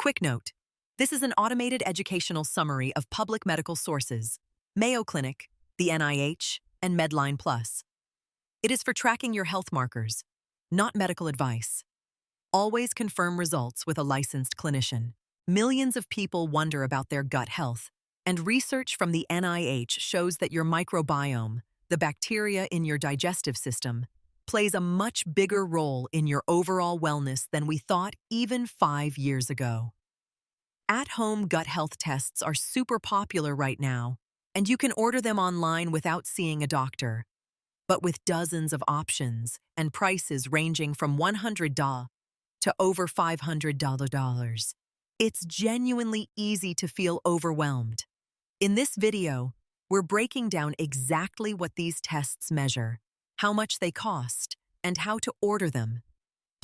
Quick note: this is an automated educational summary of public medical sources, Mayo Clinic, the NIH, and MedlinePlus. It is for tracking your health markers, not medical advice. Always confirm results with a licensed clinician. Millions of people wonder about their gut health, and research from the NIH shows that your microbiome, the bacteria in your digestive system, plays a much bigger role in your overall wellness than we thought even 5 years ago. At-home gut health tests are super popular right now, and you can order them online without seeing a doctor. But with dozens of options and prices ranging from $100 to over $500, it's genuinely easy to feel overwhelmed. In this video, we're breaking down exactly what these tests measure, how much they cost, and how to order them.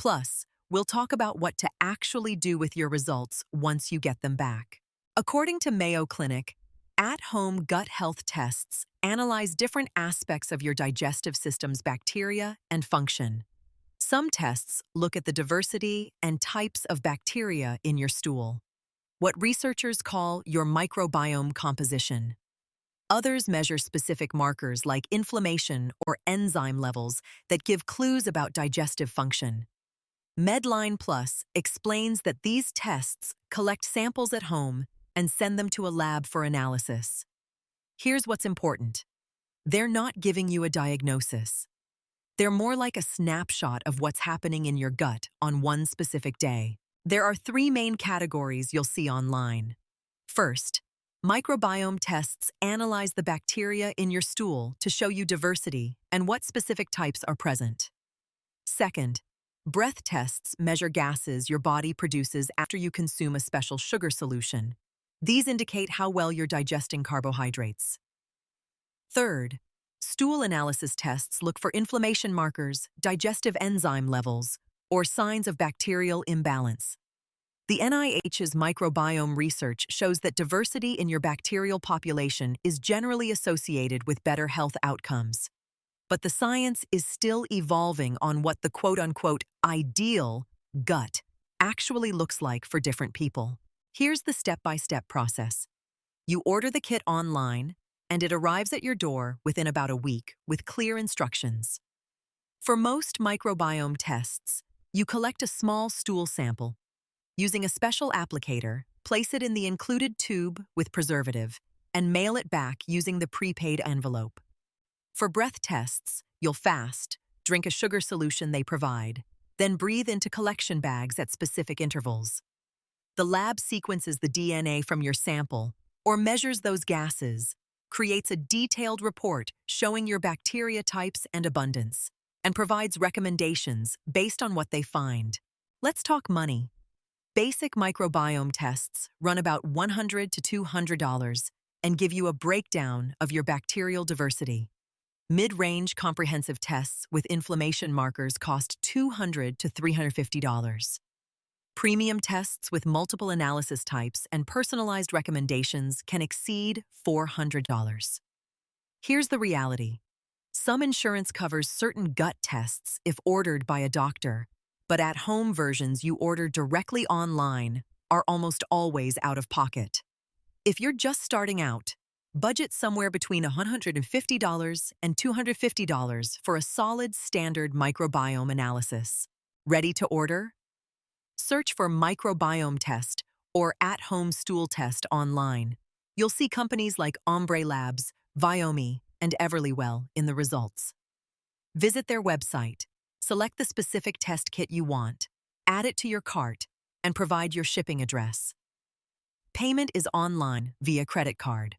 Plus, we'll talk about what to actually do with your results once you get them back. According to Mayo Clinic, at-home gut health tests analyze different aspects of your digestive system's bacteria and function. Some tests look at the diversity and types of bacteria in your stool, what researchers call your microbiome composition. Others measure specific markers like inflammation or enzyme levels that give clues about digestive function. MedlinePlus explains that these tests collect samples at home and send them to a lab for analysis. Here's what's important: they're not giving you a diagnosis. They're more like a snapshot of what's happening in your gut on one specific day. There are 3 main categories you'll see online. First, microbiome tests analyze the bacteria in your stool to show you diversity and what specific types are present. Second, breath tests measure gases your body produces after you consume a special sugar solution. These indicate how well you're digesting carbohydrates. Third, stool analysis tests look for inflammation markers, digestive enzyme levels, or signs of bacterial imbalance. The NIH's microbiome research shows that diversity in your bacterial population is generally associated with better health outcomes. But the science is still evolving on what the quote-unquote ideal gut actually looks like for different people. Here's the step-by-step process. You order the kit online, and it arrives at your door within about a week with clear instructions. For most microbiome tests, you collect a small stool sample. Using a special applicator, place it in the included tube with preservative and mail it back using the prepaid envelope. For breath tests, you'll fast, drink a sugar solution they provide, then breathe into collection bags at specific intervals. The lab sequences the DNA from your sample or measures those gases, creates a detailed report showing your bacteria types and abundance, and provides recommendations based on what they find. Let's talk money. Basic microbiome tests run about $100 to $200 and give you a breakdown of your bacterial diversity. Mid-range comprehensive tests with inflammation markers cost $200 to $350. Premium tests with multiple analysis types and personalized recommendations can exceed $400. Here's the reality. Some insurance covers certain gut tests if ordered by a doctor, but at-home versions you order directly online are almost always out of pocket. If you're just starting out, budget somewhere between $150 and $250 for a solid standard microbiome analysis. Ready to order? Search for microbiome test or at-home stool test online. You'll see companies like Ombre Labs, Viome, and Everlywell in the results. Visit their website, select the specific test kit you want, add it to your cart, and provide your shipping address. Payment is online via credit card.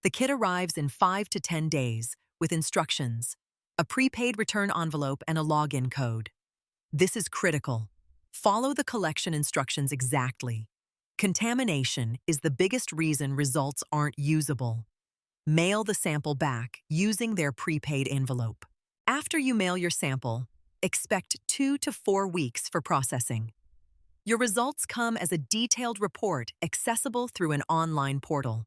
The kit arrives in 5 to 10 days with instructions, a prepaid return envelope, and a login code. This is critical. Follow the collection instructions exactly. Contamination is the biggest reason results aren't usable. Mail the sample back using their prepaid envelope. After you mail your sample, expect 2 to 4 weeks for processing. Your results come as a detailed report accessible through an online portal.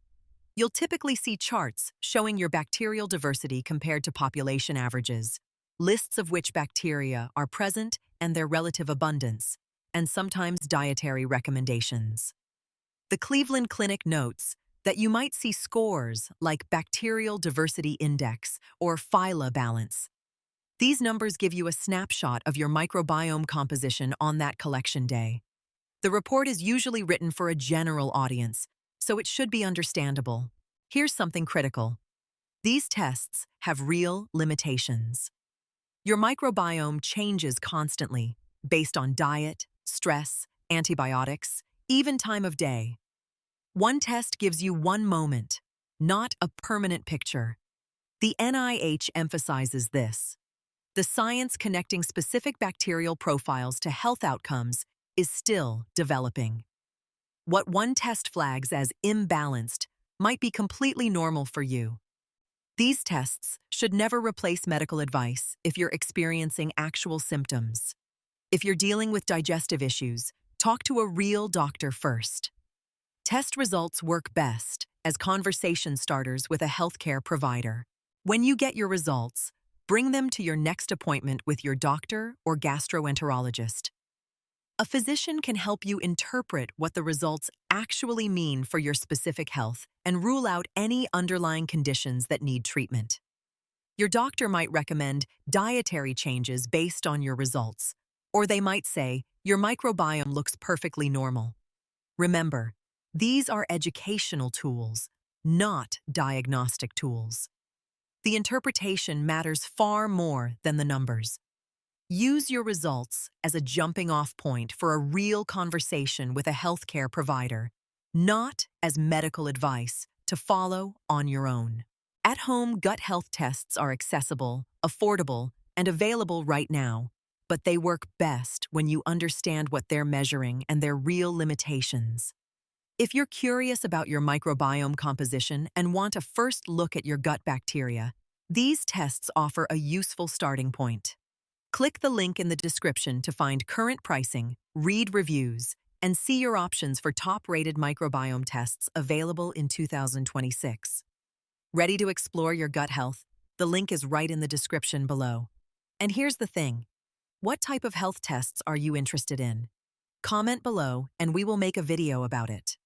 You'll typically see charts showing your bacterial diversity compared to population averages, lists of which bacteria are present and their relative abundance, and sometimes dietary recommendations. The Cleveland Clinic notes that you might see scores like Bacterial Diversity Index or phyla balance. These numbers give you a snapshot of your microbiome composition on that collection day. The report is usually written for a general audience, so it should be understandable. Here's something critical. These tests have real limitations. Your microbiome changes constantly based on diet, stress, antibiotics, even time of day. One test gives you one moment, not a permanent picture. The NIH emphasizes this. The science connecting specific bacterial profiles to health outcomes is still developing. What one test flags as imbalanced might be completely normal for you. These tests should never replace medical advice if you're experiencing actual symptoms. If you're dealing with digestive issues, talk to a real doctor first. Test results work best as conversation starters with a healthcare provider. When you get your results, bring them to your next appointment with your doctor or gastroenterologist. A physician can help you interpret what the results actually mean for your specific health and rule out any underlying conditions that need treatment. Your doctor might recommend dietary changes based on your results, or they might say your microbiome looks perfectly normal. Remember, these are educational tools, not diagnostic tools. The interpretation matters far more than the numbers. Use your results as a jumping-off point for a real conversation with a healthcare provider, not as medical advice to follow on your own. At-home gut health tests are accessible, affordable, and available right now, but they work best when you understand what they're measuring and their real limitations. If you're curious about your microbiome composition and want a first look at your gut bacteria, these tests offer a useful starting point. Click the link in the description to find current pricing, read reviews, and see your options for top-rated microbiome tests available in 2026. Ready to explore your gut health? The link is right in the description below. And here's the thing. What type of health tests are you interested in? Comment below and we will make a video about it.